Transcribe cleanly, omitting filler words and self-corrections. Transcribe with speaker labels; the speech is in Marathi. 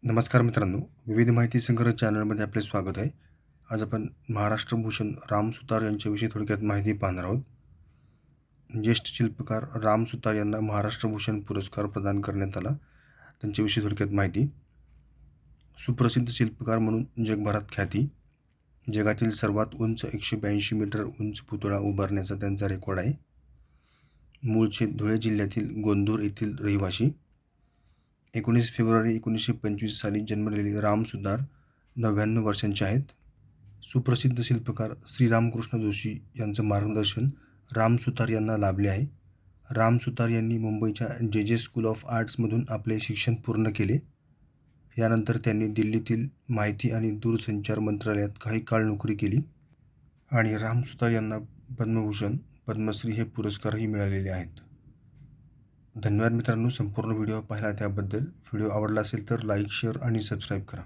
Speaker 1: नमस्कार मित्रांनो, विविध माहिती संग्रह चॅनलमध्ये आपले स्वागत आहे. आज आपण महाराष्ट्र भूषण राम सुतार यांच्याविषयी थोडक्यात माहिती पाहणार आहोत. ज्येष्ठ शिल्पकार राम सुतार यांना महाराष्ट्र भूषण पुरस्कार प्रदान करण्यात आला. त्यांच्याविषयी थोडक्यात माहिती. सुप्रसिद्ध शिल्पकार म्हणून जगभरात ख्याती. जगातील सर्वात उंच 182 मीटर उंच पुतळा उभारण्याचा त्यांचा रेकॉर्ड आहे. मूळचे धुळे जिल्ह्यातील गोंदूर येथील रहिवासी. 19 फेब्रुवारी 1925 साली जन्मलेले राम सुतार 99 वर्षांचे आहेत. सुप्रसिद्ध शिल्पकार श्रीरामकृष्ण जोशी यांचं मार्गदर्शन राम सुतार यांना लाभले आहे. राम सुतार यांनी मुंबईच्या जे स्कूल ऑफ आर्ट्समधून आपले शिक्षण पूर्ण केले. यानंतर त्यांनी दिल्लीतील माहिती आणि दूरसंचार मंत्रालयात काही काळ नोकरी केली आणि राम सुतार यांना पद्मभूषण, पद्मश्री हे पुरस्कारही मिळालेले आहेत. धन्यवाद मित्रांनो, संपूर्ण व्हिडिओ पाहिला त्याबद्दल. व्हिडिओ आवडला असेल तर लाईक, शेअर आणि सबस्क्राईब करा.